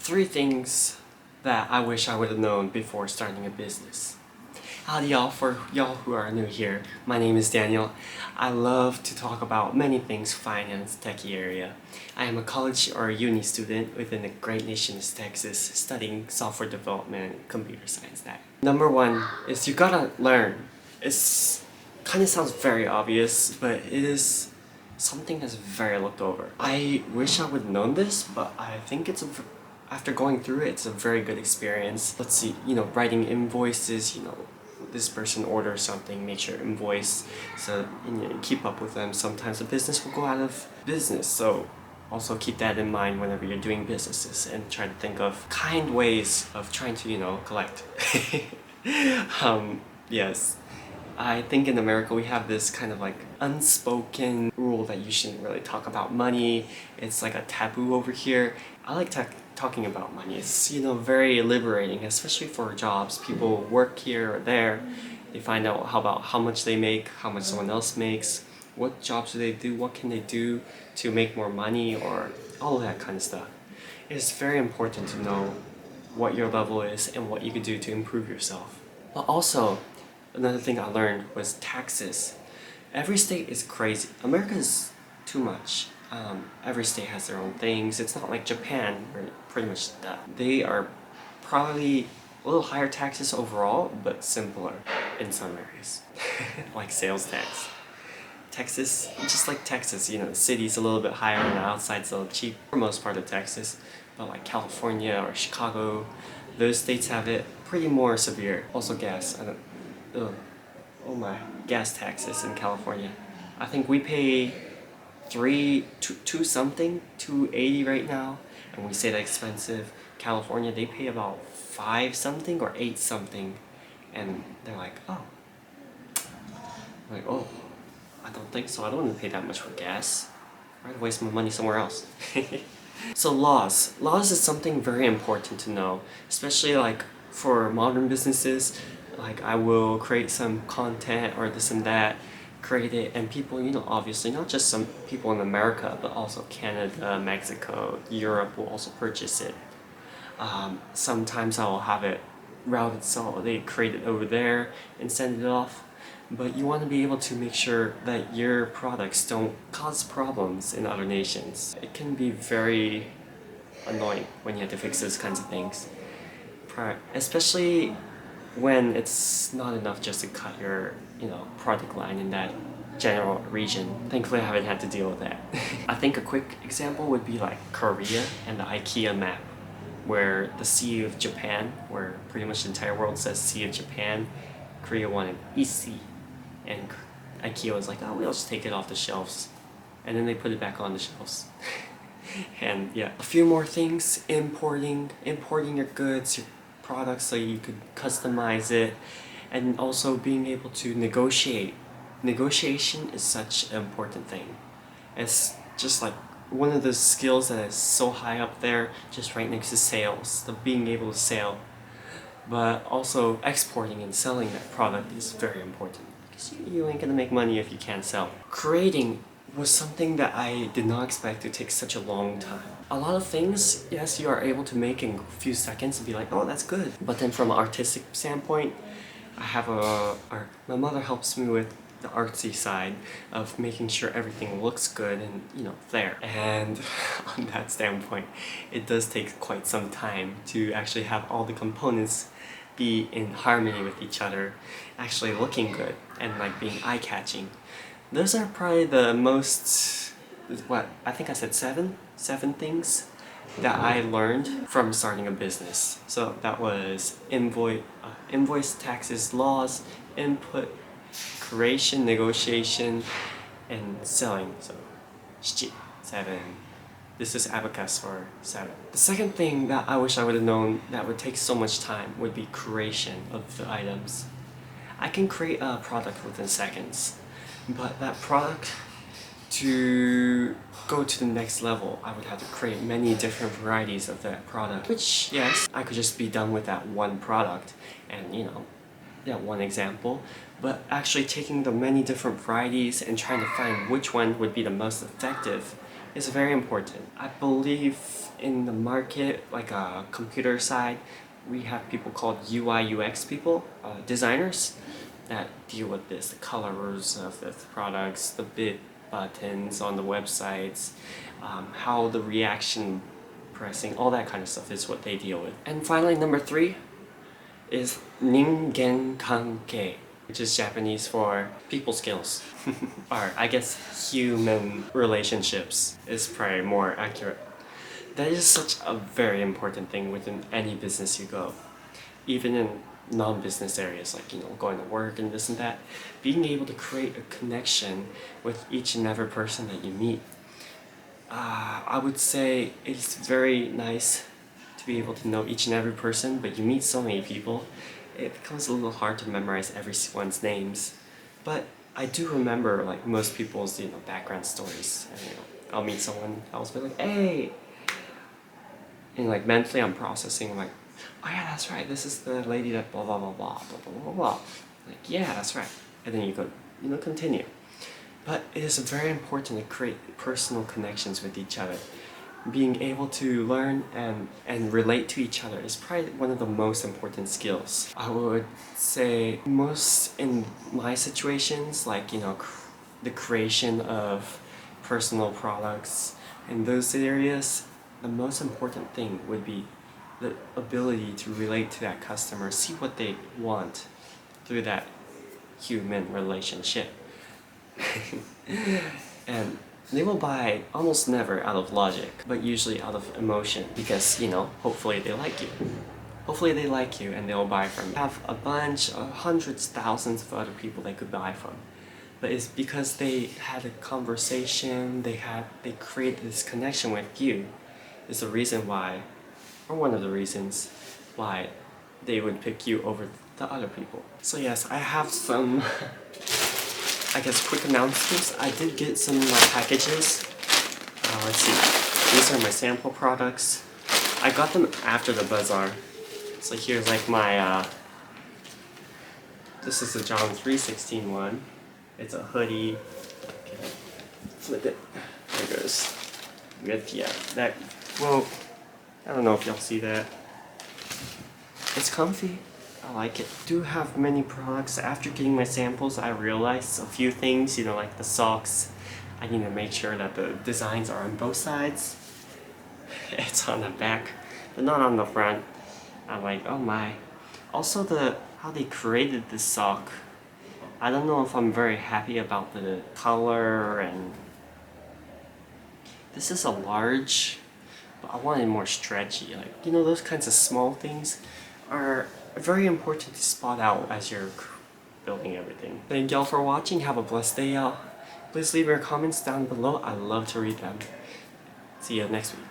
Three things that I wish I would have known before starting a business. Howdy y'all, for y'all who are new here, my name is Daniel. I love to talk about many things finance, techie area. I am a college or uni student within the great nation of Texas studying software development, computer science that. Number one is you gotta learn. It's kind of sounds very obvious, but it is something that's very looked over. I wish I would have known this, but I think after going through it, it's a very good experience. Let's see, writing invoices, this person orders something, make sure invoice, so keep up with them. Sometimes the business will go out of business, so also keep that in mind whenever you're doing businesses and try to think of kind ways of trying to, collect. Yes. I think in America we have this kind of like unspoken rule that you shouldn't really talk about money. It's like a taboo over here. I like talking about money. It's very liberating, especially for jobs. People work here or there. They find out about how much they make, how much someone else makes, what jobs do they do, what can they do to make more money, or all of that kind of stuff. It's very important to know what your level is and what you can do to improve yourself. But also, another thing I learned was taxes. Every state is crazy. America is too much. Every state has their own things. It's not like Japan, where pretty much that. They are probably a little higher taxes overall, but simpler in some areas. Like sales tax. Texas, just like Texas, the city's a little bit higher and the outside's a little cheap for most part of Texas. But like California or Chicago, those states have it pretty more severe. Also gas. Oh my, gas taxes in California. I think we pay two something, 280 right now, and we say that expensive. California, they pay about 5 something or 8 something, and they're like, oh. I'm like, oh, I don't think so. I don't want to pay that much for gas. I'd rather waste my money somewhere else. So laws. Laws is something very important to know, especially like for modern businesses. Like I will create some content or this and that, create it, and people, obviously not just some people in America, but also Canada, Mexico, Europe will also purchase it. Sometimes I will have it routed so they create it over there and send it off. But you want to be able to make sure that your products don't cause problems in other nations. It can be very annoying when you have to fix those kinds of things. Especially when it's not enough just to cut your, product line in that general region. Thankfully I haven't had to deal with that. I think a quick example would be like Korea and the IKEA map, where the Sea of Japan, where pretty much the entire world says Sea of Japan, Korea wanted EC, and IKEA was like, oh, we'll just take it off the shelves. And then they put it back on the shelves. And yeah, a few more things, importing your goods, your products, so you could customize it, and also being able to negotiate. Negotiation is such an important thing. It's just like one of the skills that is so high up there, just right next to sales, the being able to sell. But also exporting and selling that product is very important, because you ain't gonna make money if you can't sell. Creating was something that I did not expect to take such a long time. A lot of things, yes, you are able to make in a few seconds and be like, oh, that's good. But then from an artistic standpoint, I have my mother helps me with the artsy side of making sure everything looks good and, there. And on that standpoint, it does take quite some time to actually have all the components be in harmony with each other, actually looking good and like being eye-catching. Those are probably the most, I think I said seven things that I learned from starting a business. So that was invoice, taxes, laws, input, creation, negotiation, and selling. So 7. This is abacus for 7. The second thing that I wish I would have known that would take so much time would be creation of the items. I can create a product within seconds, but that product, to go to the next level, I would have to create many different varieties of that product. Which, yes, I could just be done with that one product and, that one example. But actually taking the many different varieties and trying to find which one would be the most effective is very important. I believe in the market, like a computer side, we have people called UI UX people, designers, that deal with this, the colors of the products, the bit buttons on the websites, how the reaction pressing, all that kind of stuff is what they deal with. And finally, number 3 is ningen kanke, which is Japanese for people skills. Or I guess human relationships is probably more accurate. That is such a very important thing within any business you go. Even in non-business areas, like, going to work and this and that, being able to create a connection with each and every person that you meet. I would say it's very nice to be able to know each and every person, but you meet so many people, it becomes a little hard to memorize everyone's names. But I do remember, like, most people's background stories. And, I'll meet someone else, be like, hey, and like mentally I'm processing, I'm like, oh yeah, that's right, this is the lady that blah blah blah blah blah blah blah blah. Like, yeah, that's right. And then you go, continue. But it is very important to create personal connections with each other. Being able to learn and relate to each other is probably one of the most important skills. I would say most in my situations, like, the creation of personal products in those areas, the most important thing would be the ability to relate to that customer, see what they want through that human relationship. And they will buy almost never out of logic, but usually out of emotion, because, hopefully they like you. Hopefully they like you and they'll buy from you. Have a bunch of hundreds, thousands of other people they could buy from. But it's because they had a conversation, they created this connection with you, is the reason why, or one of the reasons why they would pick you over the other people. So yes, I have some I guess quick announcements. I did get some of my packages. Let's see. These are my sample products. I got them after the bazaar. So here's like my this is the John 3:16 one. It's a hoodie. Okay, flip it. There it goes. With that. Well, I don't know if y'all see that. It's comfy. I like it. I do have many products. After getting my samples, I realized a few things, like the socks. I need to make sure that the designs are on both sides. It's on the back, but not on the front. I'm like, oh my. Also, how they created this sock. I don't know if I'm very happy about the color, and this is a large, but I want it more stretchy. Like, those kinds of small things are very important to spot out as you're building everything. Thank y'all for watching. Have a blessed day, y'all. Please leave your comments down below. I love to read them. See you next week.